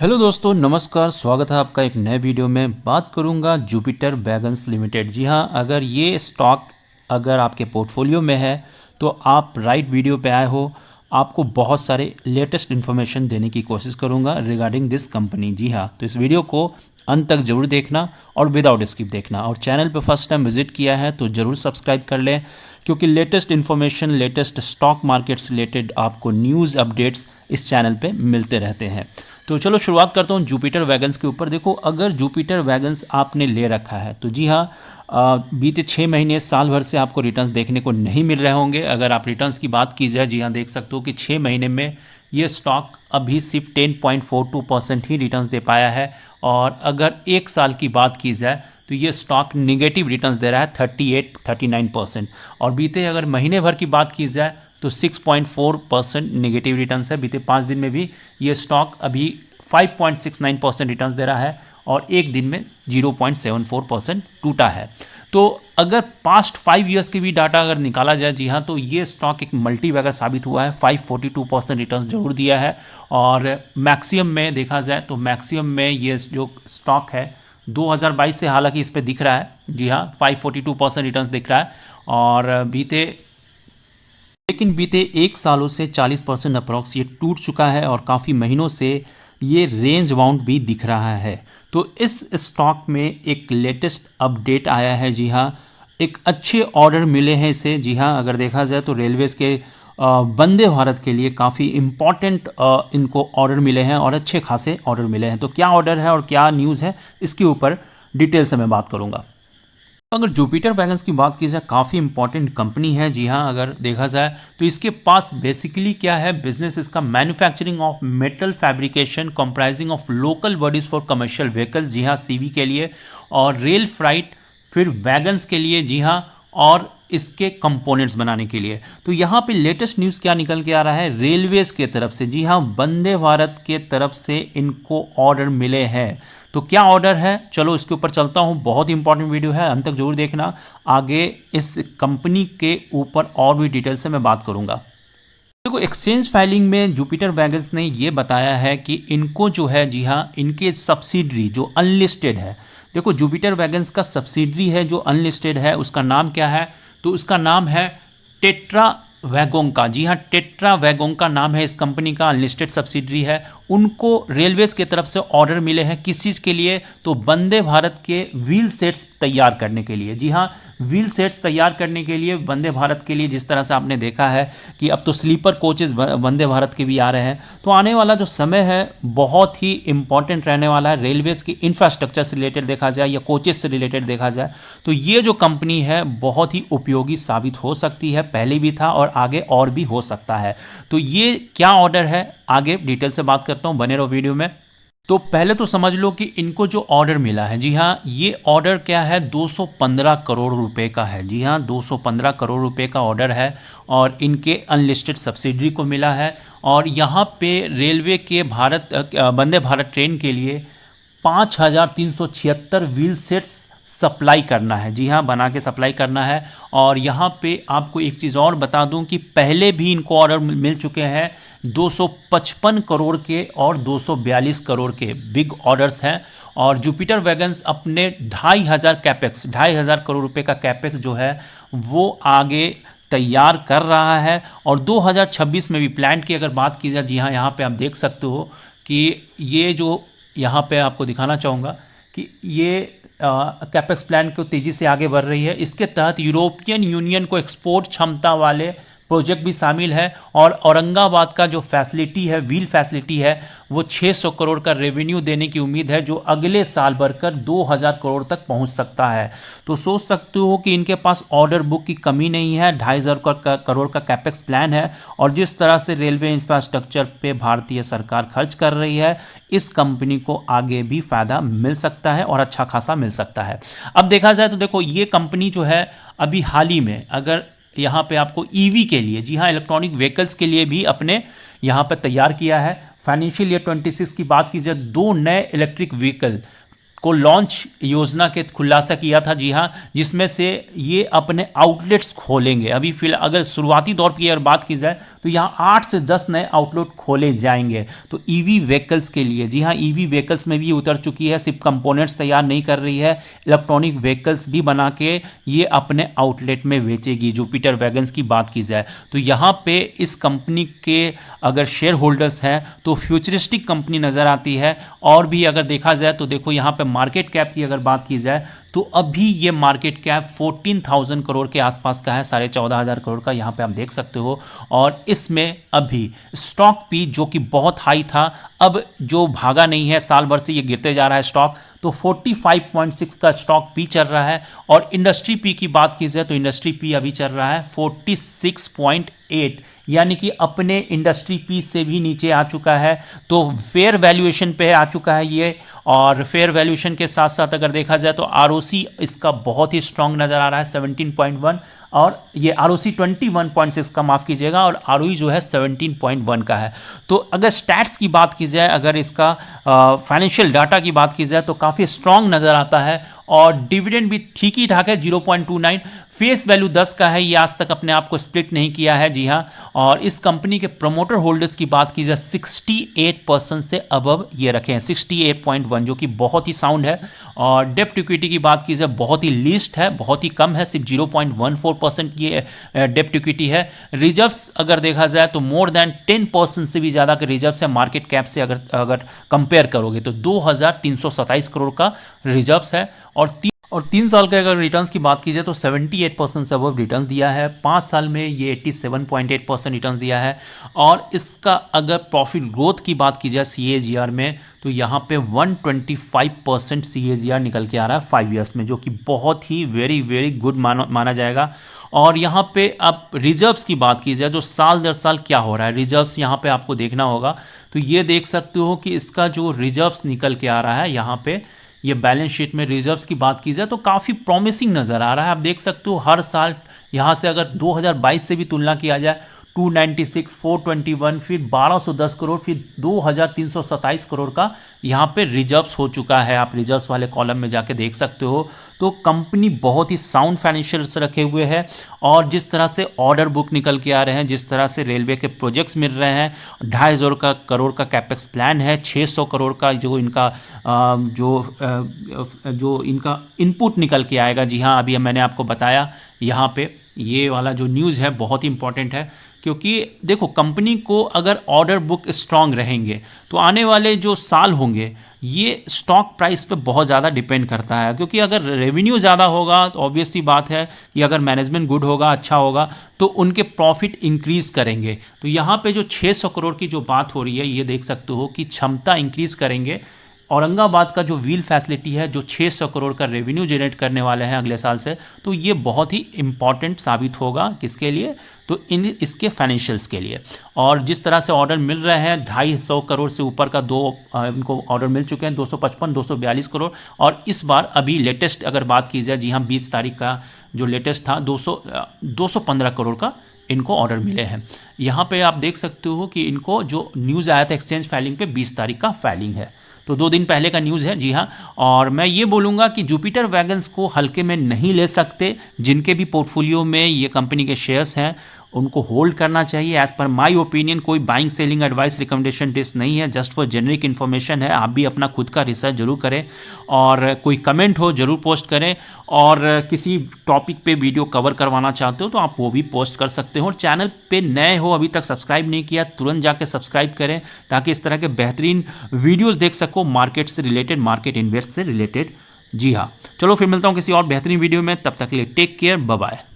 Hello दोस्तों, नमस्कार। स्वागत है आपका एक नए वीडियो में। बात करूंगा जुपिटर वैगन्स लिमिटेड। जी हाँ, अगर ये स्टॉक अगर आपके पोर्टफोलियो में है तो आप राइट वीडियो पे आए हो। आपको बहुत सारे लेटेस्ट इन्फॉर्मेशन देने की कोशिश करूंगा रिगार्डिंग दिस कंपनी। जी हाँ, तो इस वीडियो को अंत तक जरूर देखना और विदाउट स्किप देखना। और चैनल पे फर्स्ट टाइम विजिट किया है तो ज़रूर सब्सक्राइब कर लें, क्योंकि latest information, latest stock market से रिलेटेड आपको न्यूज़ अपडेट्स इस चैनल पे मिलते रहते हैं। तो चलो शुरुआत करता हूँ जुपिटर वैगन्स के ऊपर। देखो, अगर जुपिटर वैगन्स आपने ले रखा है तो जी हाँ, बीते 6 महीने साल भर से आपको रिटर्न्स देखने को नहीं मिल रहे होंगे। अगर आप रिटर्न्स की बात की जाए, जी हाँ, देख सकते हो कि 6 महीने में ये स्टॉक अभी सिर्फ 10.42% ही रिटर्न्स दे पाया है। और अगर एक साल की बात की जाए तो ये स्टॉक निगेटिव रिटर्न्स दे रहा है 38-39%। और बीते अगर महीने भर की बात की जाए तो 6.4% निगेटिव रिटर्न्स है। बीते 5 दिन में भी ये स्टॉक अभी 5.69% रिटर्न्स दे रहा है और एक दिन में 0.74% टूटा है। तो अगर पास्ट 5 ईयर्स के भी डाटा अगर निकाला जाए, जी हाँ, तो ये स्टॉक एक मल्टी बैगर साबित हुआ है। 542% रिटर्न्स जरूर दिया है। और मैक्सिमम में देखा जाए तो मैक्सिमम में ये जो स्टॉक है 2022 से, हालांकि इस पर दिख रहा है, जी हाँ, 542% रिटर्न्स दिख रहा है। और बीते एक सालों से 40% अप्रॉक्स ये टूट चुका है और काफ़ी महीनों से ये रेंज बाउंड भी दिख रहा है। तो इस स्टॉक में एक लेटेस्ट अपडेट आया है। जी हाँ, एक अच्छे ऑर्डर मिले हैं इसे। जी हाँ, अगर देखा जाए तो रेलवेज़ के वंदे भारत के लिए काफ़ी इम्पॉर्टेंट इनको ऑर्डर मिले हैं और अच्छे खासे ऑर्डर मिले हैं। तो क्या ऑर्डर है और क्या न्यूज़ है, इसके ऊपर डिटेल से मैं बात करूँगा। अगर जुपिटर वैगन्स की बात की जाए, काफ़ी इंपॉर्टेंट कंपनी है। जी हाँ, अगर देखा जाए तो इसके पास बेसिकली क्या है बिजनेस, इसका manufacturing of metal fabrication comprising of local bodies for commercial vehicles, जी हाँ, सीवी के लिए, और रेल फ्राइट, फिर वैगन्स के लिए, जी हाँ, और इसके कंपोनेंट्स बनाने के लिए। तो यहाँ पे लेटेस्ट न्यूज़ क्या निकल के आ रहा है रेलवेज के तरफ से, जी हाँ, वंदे भारत के तरफ से इनको ऑर्डर मिले हैं। तो क्या ऑर्डर है, चलो इसके ऊपर चलता हूँ। बहुत ही इंपॉर्टेंट वीडियो है, अंत तक जरूर देखना। आगे इस कंपनी के ऊपर और भी डिटेल से मैं बात करूँगा। देखो, एक्सचेंज फाइलिंग में जुपिटर वैगन्स ने ये बताया है कि इनको जो है, जी हाँ, इनके सब्सिडरी जो अनलिस्टेड है। देखो, जुपिटर वैगन्स का सब्सिडरी है जो अनलिस्टेड है, उसका नाम क्या है, तो उसका नाम है टेट्रा वैगोंका। जी हाँ, टेट्रा वैगोंका नाम है इस कंपनी का, अनलिस्टेड सब्सिडरी है। उनको रेलवेज की तरफ से ऑर्डर मिले हैं किस चीज़ के लिए, तो वंदे भारत के व्हील सेट्स तैयार करने के लिए। जी हाँ, व्हील सेट्स तैयार करने के लिए वंदे भारत के लिए। जिस तरह से आपने देखा है कि अब तो स्लीपर कोचेस वंदे भारत के भी आ रहे हैं, तो आने वाला जो समय है बहुत ही इंपॉर्टेंट रहने वाला है। रेलवेज की इंफ्रास्ट्रक्चर से रिलेटेड देखा जाए या कोचेस से रिलेटेड देखा जाए तो ये जो कंपनी है बहुत ही उपयोगी साबित हो सकती है। पहले भी था और आगे और भी हो सकता है। तो ये क्या ऑर्डर है, आगे डिटेल से बात करता हूं, बने रहो वीडियो में। तो पहले तो समझ लो कि इनको जो ऑर्डर मिला है, जी हाँ, ये ऑर्डर क्या है 215 करोड़ रुपए का है। जी हाँ, 215 करोड़ रुपए का ऑर्डर है और इनके अनलिस्टेड सब्सिडरी को मिला है। और यहाँ पे रेलवे के वंदे भारत ट्रेन के लिए 5376 व्हील सेट्स सप्लाई करना है। जी हाँ, बना के सप्लाई करना है। और यहाँ पे आपको एक चीज़ और बता दूं कि पहले भी इनको ऑर्डर मिल चुके हैं 255 करोड़ के और 242 करोड़ के बिग ऑर्डर्स हैं। और जुपिटर वैगन्स अपने 2,500 करोड़ रुपए का कैपेक्स जो है वो आगे तैयार कर रहा है। और 2026 में भी प्लान की अगर बात की जाए, जी हाँ, यहाँ पे आप देख सकते हो कि ये जो यहाँ पे आपको दिखाना चाहूँगा कि ये कैपेक्स प्लान को तेज़ी से आगे बढ़ रही है। इसके तहत यूरोपियन यूनियन को एक्सपोर्ट क्षमता वाले प्रोजेक्ट भी शामिल है। और औरंगाबाद का जो फैसिलिटी है, व्हील फैसिलिटी है, वो 600 करोड़ का रेवेन्यू देने की उम्मीद है, जो अगले साल बढ़कर 2000 करोड़ तक पहुंच सकता है। तो सोच सकते हो कि इनके पास ऑर्डर बुक की कमी नहीं है। 2,500 करोड़ का कैपेक्स प्लान है। और जिस तरह से रेलवे इंफ्रास्ट्रक्चर पे भारतीय सरकार खर्च कर रही है, इस कंपनी को आगे भी फायदा मिल सकता है और अच्छा खासा मिल सकता है। अब देखा जाए तो देखो, ये कंपनी जो है अभी हाल ही में, अगर यहाँ पे आपको ईवी के लिए, जी हाँ, इलेक्ट्रॉनिक व्हीकल्स के लिए भी अपने यहाँ पे तैयार किया है। फाइनेंशियल ईयर 26 की बात की जाए, 2 नए इलेक्ट्रिक व्हीकल को लॉन्च योजना के खुलासा किया था, जी हाँ, जिसमें से ये अपने आउटलेट्स खोलेंगे। अभी फिलहाल अगर शुरुआती दौर की अगर बात की जाए तो यहाँ 8 से 10 नए आउटलेट खोले जाएंगे। तो ईवी व्हीकल्स के लिए, जी हाँ, ईवी व्हीकल्स में भी उतर चुकी है, सिर्फ कंपोनेंट्स तैयार नहीं कर रही है, इलेक्ट्रॉनिक व्हीकल्स भी बना के ये अपने आउटलेट में बेचेगी। जुपिटर वैगन्स की बात की जाए तो यहाँ पे इस कंपनी के अगर शेयर होल्डर्स हैं तो फ्यूचरिस्टिक कंपनी नज़र आती है। और भी अगर देखा जाए तो देखो यहाँ पे मार्केट कैप की अगर बात की जाए तो अभी ये मार्केट कैप 14,000 करोड़ के आसपास का है, 14,500 करोड़ का, यहाँ पे आप देख सकते हो। और इसमें अभी स्टॉक पी जो कि बहुत हाई था, अब जो भागा नहीं है, साल भर से ये गिरते जा रहा है स्टॉक, तो 45.6 का स्टॉक पी चल रहा है। और इंडस्ट्री पी की बात की जाए तो इंडस्ट्री पी अभी चल रहा है 46.8, यानी कि अपने इंडस्ट्री पी से भी नीचे आ चुका है। तो फेयर वैल्यूएशन पे आ चुका है ये। और फेयर वैल्यूएशन के साथ साथ अगर देखा जाए तो आरओसी इसका बहुत ही स्ट्रांग नज़र आ रहा है 17.1, और ये आरओसी 21.6 का, माफ़ कीजिएगा, और आरओई जो है 17.1 का है। तो अगर स्टैट्स की बात की जाए, अगर इसका फाइनेंशियल डाटा की बात की जाए तो काफ़ी स्ट्रांग नज़र आता है। और डिविडेंड भी ठीक ही ठाक है 0.29, फेस वैल्यू 10 का है, ये आज तक अपने आप को स्प्लिट नहीं किया है, जी हाँ। और इस कंपनी के प्रमोटर होल्डर्स की बात की जाए 68% से अबव ये रखे हैं, 68.1, जो कि बहुत ही साउंड है। और डेप्ट इक्विटी की बात की जाए बहुत ही लीस्ट है, बहुत ही कम है, सिर्फ 0.14% ये डेप्ट इक्विटी है। रिजर्व्स अगर देखा जाए तो मोर देन 10% से भी ज़्यादा के रिजर्व्स है मार्केट कैप से अगर कंपेयर करोगे तो 2,327 करोड़ का रिजर्व्स है। और 3 साल के अगर रिटर्न्स की बात की जाए तो 78% से अबव रिटर्न्स दिया है, 5 साल में ये 87.8% रिटर्न्स दिया है। और इसका अगर प्रॉफिट ग्रोथ की बात की जाए CAGR में तो यहाँ पे 125% CAGR निकल के आ रहा है 5 ईयर्स में, जो कि बहुत ही वेरी वेरी गुड माना जाएगा। और यहाँ पे अब रिजर्व्स की बात की जाए जो साल दर साल क्या हो रहा है, रिजर्व्स यहाँ पे आपको देखना होगा। तो ये देख सकते हो कि इसका जो रिजर्व्स निकल के आ रहा है, यहाँ पे ये बैलेंस शीट में रिजर्व्स की बात की जाए तो काफ़ी प्रॉमिसिंग नज़र आ रहा है। आप देख सकते हो हर साल यहाँ से अगर 2022 से भी तुलना किया जाए 296, 421, फिर 1210 करोड़, फिर 2327 करोड़ का यहाँ पे रिजर्व्स हो चुका है। आप रिजर्व्स वाले कॉलम में जाके देख सकते हो। तो कंपनी बहुत ही साउंड फाइनेंशियल्स रखे हुए है। और जिस तरह से ऑर्डर बुक निकल के आ रहे हैं, जिस तरह से रेलवे के प्रोजेक्ट्स मिल रहे हैं, 2,500 करोड़ का कैपेक्स प्लान है, 600 करोड़ का जो इनका इनपुट निकल के आएगा। जी हाँ, अभी मैंने आपको बताया यहाँ पे ये वाला जो न्यूज़ है बहुत ही इंपॉर्टेंट है, क्योंकि देखो कंपनी को अगर ऑर्डर बुक स्ट्रांग रहेंगे तो आने वाले जो साल होंगे ये स्टॉक प्राइस पे बहुत ज़्यादा डिपेंड करता है। क्योंकि अगर रेवेन्यू ज़्यादा होगा तो ऑब्वियसली बात है कि अगर मैनेजमेंट गुड होगा, अच्छा होगा, तो उनके प्रॉफिट इंक्रीज़ करेंगे। तो यहाँ पे जो 600 करोड़ की जो बात हो रही है, ये देख सकते हो कि क्षमता इंक्रीज़ करेंगे। औरंगाबाद का जो व्हील फैसिलिटी है जो 600 करोड़ का रेवेन्यू जनरेट करने वाले हैं अगले साल से, तो ये बहुत ही इम्पॉर्टेंट साबित होगा किसके लिए, तो इसके फाइनेंशियल्स के लिए। और जिस तरह से ऑर्डर मिल रहे हैं 250 करोड़ से ऊपर का इनको ऑर्डर मिल चुके हैं, 255, 242 करोड़। और इस बार अभी लेटेस्ट अगर बात की जाए, जी हाँ, 20 तारीख का जो लेटेस्ट था 215 करोड़ का इनको ऑर्डर मिले हैं। यहाँ पे आप देख सकते हो कि इनको जो न्यूज़ आया था एक्सचेंज फाइलिंग पे 20 तारीख का फाइलिंग है, तो 2 दिन पहले का न्यूज़ है, जी हाँ। और मैं ये बोलूँगा कि जुपिटर वैगन्स को हल्के में नहीं ले सकते। जिनके भी पोर्टफोलियो में ये कंपनी के शेयर्स हैं उनको होल्ड करना चाहिए। एज़ पर माय ओपिनियन कोई buying selling advice recommendation tips नहीं है, जस्ट फॉर जेनरिक इन्फॉर्मेशन है। आप भी अपना खुद का रिसर्च जरूर करें और कोई कमेंट हो जरूर पोस्ट करें। और किसी टॉपिक पे वीडियो कवर करवाना चाहते हो तो आप वो भी पोस्ट कर सकते हो। और चैनल पे नए हो, अभी तक सब्सक्राइब नहीं किया, तुरंत जाके सब्सक्राइब करें ताकि इस तरह के बेहतरीन वीडियोज़ देख सको मार्केट से रिलेटेड, मार्केट इन्वेस्ट से रिलेटेड। जी हाँ, चलो फिर मिलता हूँ किसी और बेहतरीन वीडियो में, तब तक के लिए टेक केयर, बाय बाय।